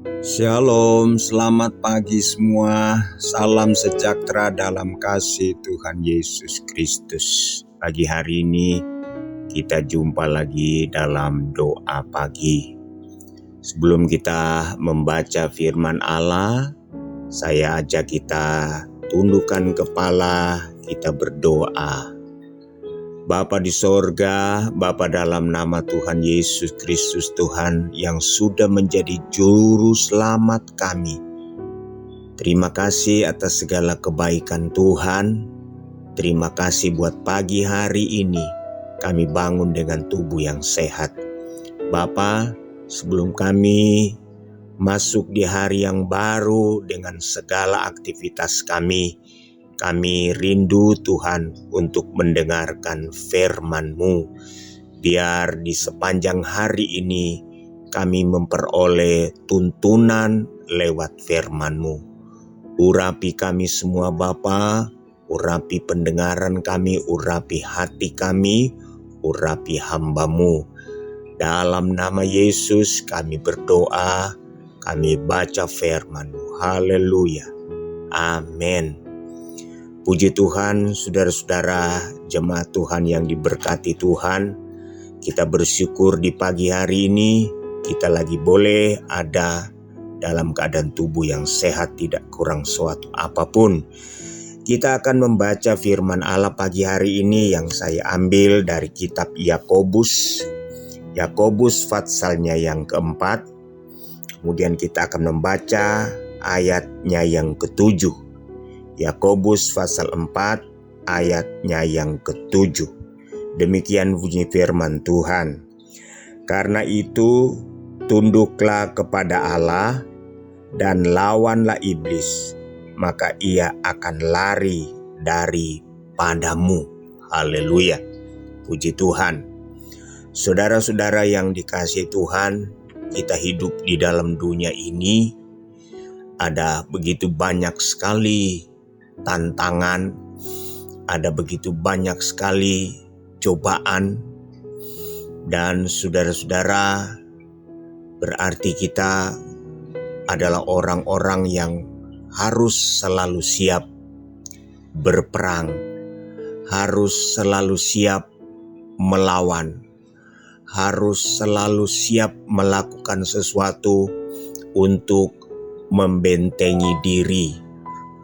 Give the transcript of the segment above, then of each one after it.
Shalom, selamat pagi semua. Salam sejahtera dalam kasih Tuhan Yesus Kristus. Pagi hari ini kita jumpa lagi dalam doa pagi. Sebelum kita membaca firman Allah, saya ajak kita tundukkan kepala, kita berdoa. Bapa di sorga, Bapa dalam nama Tuhan Yesus Kristus Tuhan yang sudah menjadi juru selamat kami. Terima kasih atas segala kebaikan Tuhan. Terima kasih buat pagi hari ini kami bangun dengan tubuh yang sehat. Bapa, sebelum kami masuk di hari yang baru dengan segala aktivitas kami rindu Tuhan untuk mendengarkan firman-Mu. Biar di sepanjang hari ini kami memperoleh tuntunan lewat firman-Mu. Urapi kami semua Bapa, urapi pendengaran kami, urapi hati kami, urapi hamba-Mu. Dalam nama Yesus kami berdoa, kami baca firman-Mu. Haleluya. Amin. Puji Tuhan, saudara-saudara jemaat Tuhan yang diberkati Tuhan. Kita bersyukur di pagi hari ini kita lagi boleh ada dalam keadaan tubuh yang sehat, tidak kurang suatu apapun. Kita akan membaca firman Allah pagi hari ini yang saya ambil dari kitab Yakobus patsalnya yang keempat. Kemudian kita akan membaca ayatnya yang ketujuh. Yakobus pasal 4 ayatnya yang ketujuh. Demikian bunyi firman Tuhan. Karena itu tunduklah kepada Allah dan lawanlah iblis, maka ia akan lari daripadamu. Haleluya. Puji Tuhan. Saudara-saudara yang dikasihi Tuhan, kita hidup di dalam dunia ini ada begitu banyak sekali tantangan, ada begitu banyak sekali cobaan, dan saudara-saudara, berarti kita adalah orang-orang yang harus selalu siap berperang, harus selalu siap melawan, harus selalu siap melakukan sesuatu untuk membentengi diri,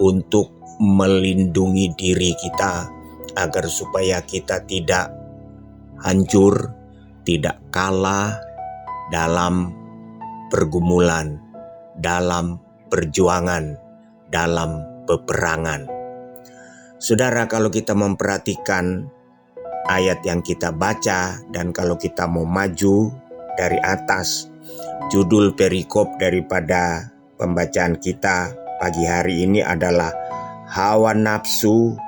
untuk melindungi diri kita agar supaya kita tidak hancur, tidak kalah dalam pergumulan, dalam perjuangan, dalam peperangan. Saudara, kalau kita memperhatikan ayat yang kita baca dan kalau kita mau maju dari atas, judul perikop daripada pembacaan kita pagi hari ini adalah hawa nafsu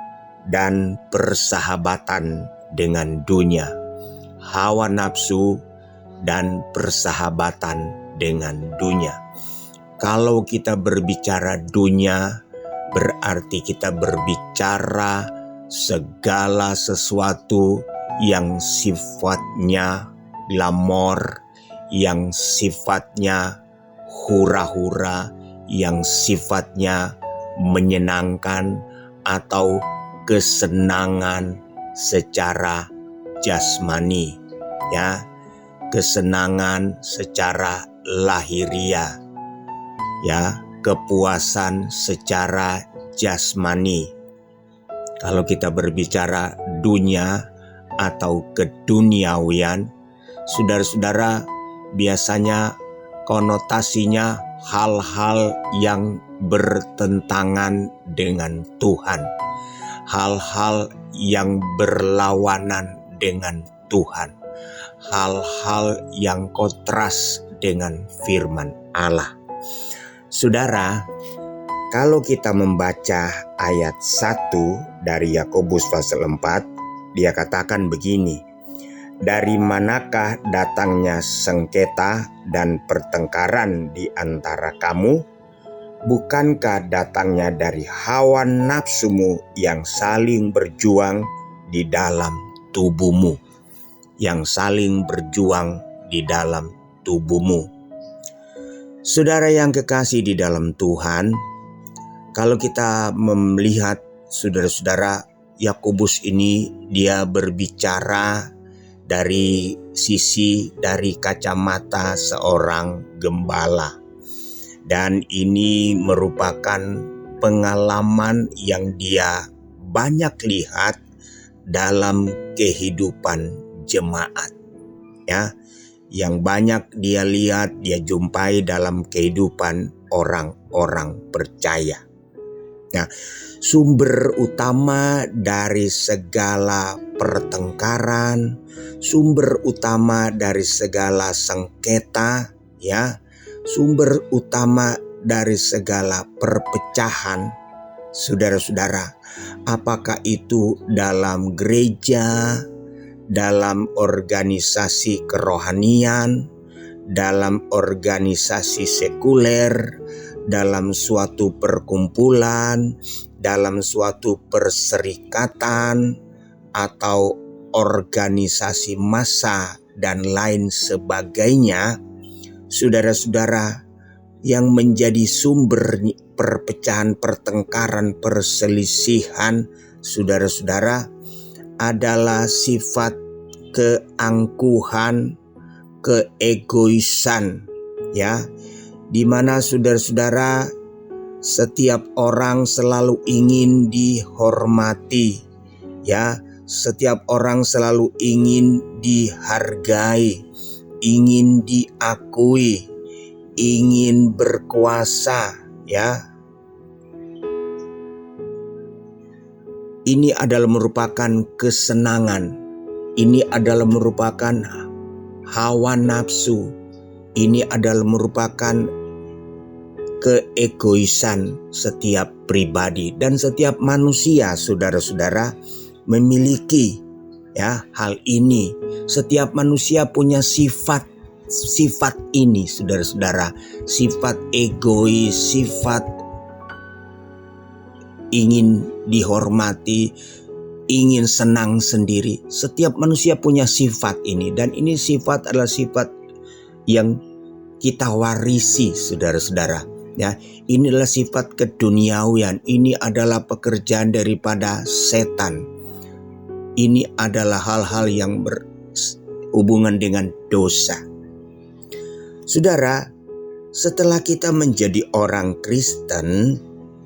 dan persahabatan dengan dunia. Hawa nafsu dan persahabatan dengan dunia. Kalau kita berbicara dunia, berarti kita berbicara segala sesuatu yang sifatnya glamor, yang sifatnya hura-hura, yang sifatnya menyenangkan atau kesenangan secara jasmani, ya, kesenangan secara lahiriah, ya, kepuasan secara jasmani. Kalau kita berbicara dunia atau keduniawian, saudara-saudara, biasanya konotasinya hal-hal yang bertentangan dengan Tuhan, hal-hal yang berlawanan dengan Tuhan, hal-hal yang kontras dengan firman Allah. Saudara, kalau kita membaca ayat 1 dari Yakobus pasal 4, dia katakan begini, dari manakah datangnya sengketa dan pertengkaran di antara kamu? Bukankah datangnya dari hawa nafsumu yang saling berjuang di dalam tubuhmu? Yang saling berjuang di dalam tubuhmu. Saudara yang kekasih di dalam Tuhan, kalau kita melihat saudara-saudara, Yakobus ini dia berbicara dari kacamata seorang gembala. Dan ini merupakan pengalaman yang dia banyak lihat dalam kehidupan jemaat, ya. Yang banyak dia lihat, dia jumpai dalam kehidupan orang-orang percaya. Nah, sumber utama dari segala pertengkaran, sumber utama dari segala sengketa, ya, sumber utama dari segala perpecahan, saudara-saudara, apakah itu dalam gereja, dalam organisasi kerohanian, dalam organisasi sekuler, dalam suatu perkumpulan, dalam suatu perserikatan, atau organisasi massa dan lain sebagainya, saudara-saudara, yang menjadi sumber perpecahan, pertengkaran, perselisihan, saudara-saudara, adalah sifat keangkuhan, keegoisan, ya, di mana saudara-saudara, setiap orang selalu ingin dihormati, ya, setiap orang selalu ingin dihargai, ingin diakui, ingin berkuasa, ya. Ini adalah merupakan kesenangan, ini adalah merupakan hawa nafsu, ini adalah merupakan keegoisan setiap pribadi dan setiap manusia, saudara-saudara, memiliki, ya, hal ini. Setiap manusia punya sifat ini, saudara-saudara, sifat egois, sifat ingin dihormati, ingin senang sendiri. Setiap manusia punya sifat ini, dan ini sifat adalah sifat yang kita warisi, saudara-saudara. Ya, inilah sifat keduniawian. Ini adalah pekerjaan daripada setan. Ini adalah hal-hal yang berhubungan dengan dosa. Saudara, setelah kita menjadi orang Kristen,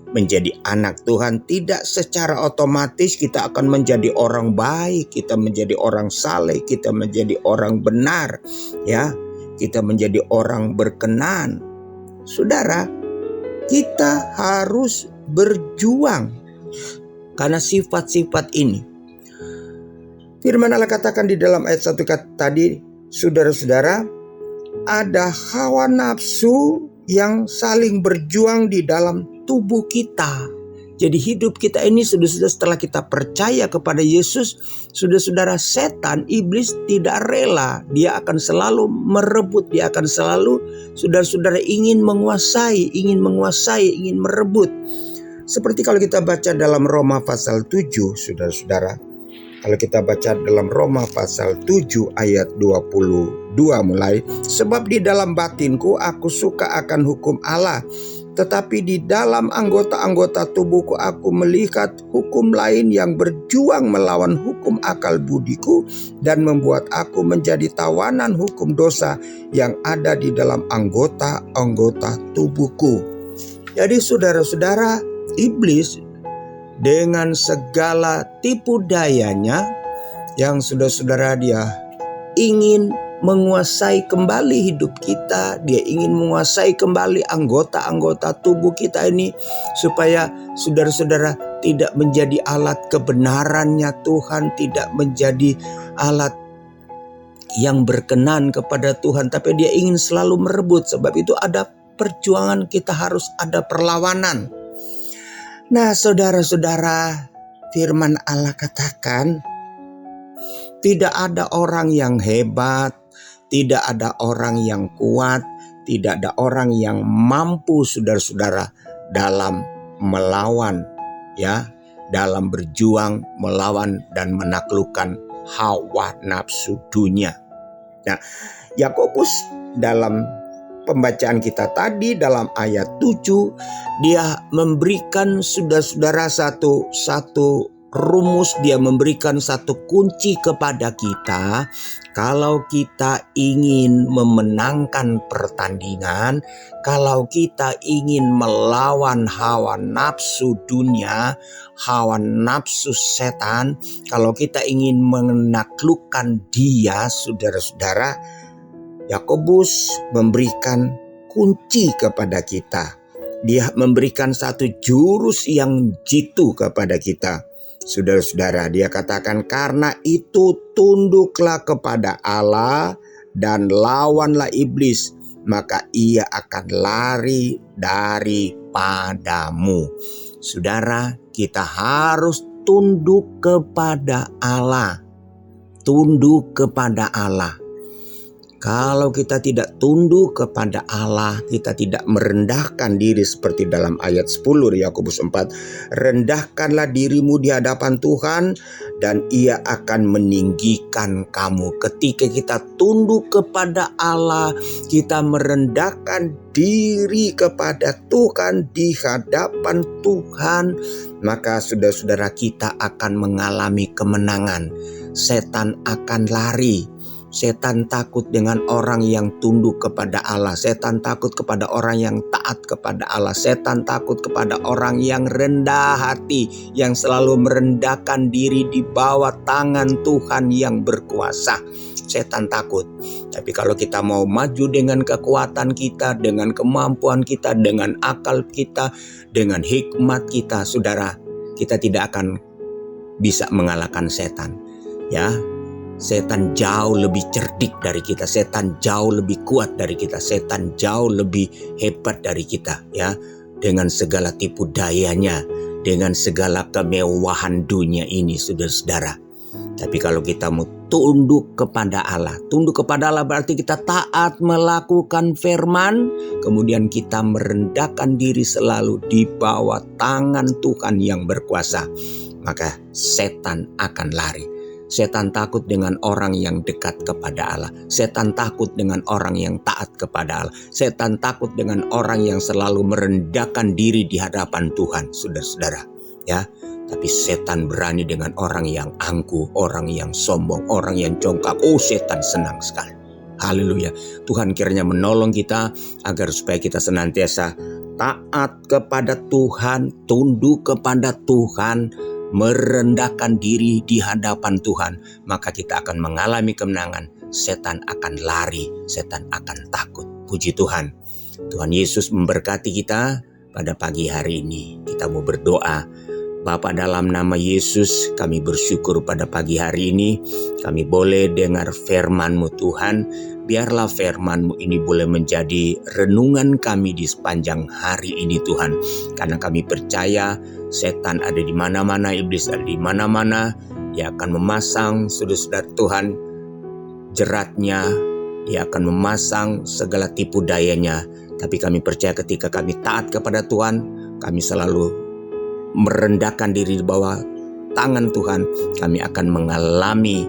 menjadi anak Tuhan, tidak secara otomatis kita akan menjadi orang baik, kita menjadi orang saleh, kita menjadi orang benar, ya, kita menjadi orang berkenan. Saudara, kita harus berjuang karena sifat-sifat ini. Firman Allah katakan di dalam ayat 1 tadi, saudara-saudara, ada hawa nafsu yang saling berjuang di dalam tubuh kita. Jadi hidup kita ini sudah setelah kita percaya kepada Yesus, saudara-saudara, setan, iblis tidak rela. Dia akan selalu merebut, dia akan selalu, saudara-saudara, ingin menguasai, ingin merebut. Seperti kalau kita baca dalam Roma pasal 7, saudara-saudara. Kalau kita baca dalam Roma pasal 7 ayat 22 mulai, sebab di dalam batinku aku suka akan hukum Allah, tetapi di dalam anggota-anggota tubuhku aku melihat hukum lain yang berjuang melawan hukum akal budiku dan membuat aku menjadi tawanan hukum dosa yang ada di dalam anggota-anggota tubuhku. Jadi saudara-saudara, iblis dengan segala tipu dayanya yang saudara-saudara, dia ingin menguasai kembali hidup kita, dia ingin menguasai kembali anggota-anggota tubuh kita ini, supaya saudara-saudara tidak menjadi alat kebenarannya Tuhan, tidak menjadi alat yang berkenan kepada Tuhan, tapi dia ingin selalu merebut. Sebab itu ada perjuangan, kita harus ada perlawanan. Nah, saudara-saudara, firman Allah katakan, tidak ada orang yang hebat, tidak ada orang yang kuat, tidak ada orang yang mampu, saudara-saudara, dalam melawan, ya, dalam berjuang melawan dan menaklukkan hawa nafsu dunia. Nah, Yakobus dalam pembacaan kita tadi dalam ayat 7, dia memberikan saudara-saudara satu rumus, dia memberikan satu kunci kepada kita. Kalau kita ingin memenangkan pertandingan, kalau kita ingin melawan hawa nafsu dunia, hawa nafsu setan, kalau kita ingin menaklukkan dia, saudara-saudara, Yakobus memberikan kunci kepada kita. Dia memberikan satu jurus yang jitu kepada kita. Saudara-saudara, dia katakan, karena itu tunduklah kepada Allah dan lawanlah iblis, maka ia akan lari daripadamu. Saudara, kita harus tunduk kepada Allah. Tunduk kepada Allah. Kalau kita tidak tunduk kepada Allah, kita tidak merendahkan diri seperti dalam ayat 10 Yakobus 4. Rendahkanlah dirimu di hadapan Tuhan dan ia akan meninggikan kamu. Ketika kita tunduk kepada Allah, kita merendahkan diri kepada Tuhan di hadapan Tuhan, maka saudara-saudara, kita akan mengalami kemenangan. Setan akan lari. Setan takut dengan orang yang tunduk kepada Allah. Setan takut kepada orang yang taat kepada Allah. Setan takut kepada orang yang rendah hati, yang selalu merendahkan diri di bawah tangan Tuhan yang berkuasa. Setan takut. Tapi kalau kita mau maju dengan kekuatan kita, dengan kemampuan kita, dengan akal kita, dengan hikmat kita, saudara, kita tidak akan bisa mengalahkan setan. Ya, setan jauh lebih cerdik dari kita, setan jauh lebih kuat dari kita, setan jauh lebih hebat dari kita, ya, dengan segala tipu dayanya, dengan segala kemewahan dunia ini, saudara-saudara. Tapi kalau kita mau tunduk kepada Allah, tunduk kepada Allah berarti kita taat melakukan firman, kemudian kita merendahkan diri selalu di bawah tangan Tuhan yang berkuasa, maka setan akan lari. Setan takut dengan orang yang dekat kepada Allah. Setan takut dengan orang yang taat kepada Allah. Setan takut dengan orang yang selalu merendahkan diri di hadapan Tuhan, saudara-saudara. Ya, tapi setan berani dengan orang yang angkuh, orang yang sombong, orang yang congkak. Oh, setan senang sekali. Haleluya. Tuhan kiranya menolong kita agar supaya kita senantiasa taat kepada Tuhan, tunduk kepada Tuhan, merendahkan diri di hadapan Tuhan, maka kita akan mengalami kemenangan. Setan akan lari, setan akan takut. Puji Tuhan. Tuhan Yesus memberkati kita pada pagi hari ini. Kita mau berdoa. Bapa, dalam nama Yesus kami bersyukur pada pagi hari ini kami boleh dengar firman-Mu Tuhan. Biarlah firman-Mu ini boleh menjadi renungan kami di sepanjang hari ini Tuhan. Karena kami percaya setan ada di mana-mana, iblis ada di mana-mana. Dia akan memasang, saudara-saudara Tuhan, jeratnya. Dia akan memasang segala tipu dayanya. Tapi kami percaya ketika kami taat kepada Tuhan, kami selalu merendahkan diri di bawah tangan Tuhan, kami akan mengalami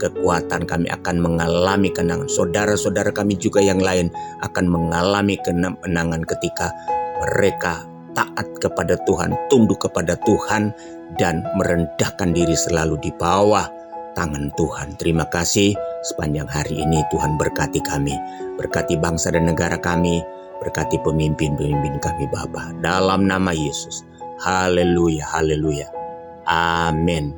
kekuatan, kami akan mengalami kemenangan. Saudara-saudara kami juga yang lain akan mengalami kemenangan ketika mereka taat kepada Tuhan, tunduk kepada Tuhan, dan merendahkan diri selalu di bawah tangan Tuhan. Terima kasih sepanjang hari ini Tuhan berkati kami, berkati bangsa dan negara kami, berkati pemimpin-pemimpin kami Bapa. Dalam nama Yesus. Haleluya, haleluya. Amin.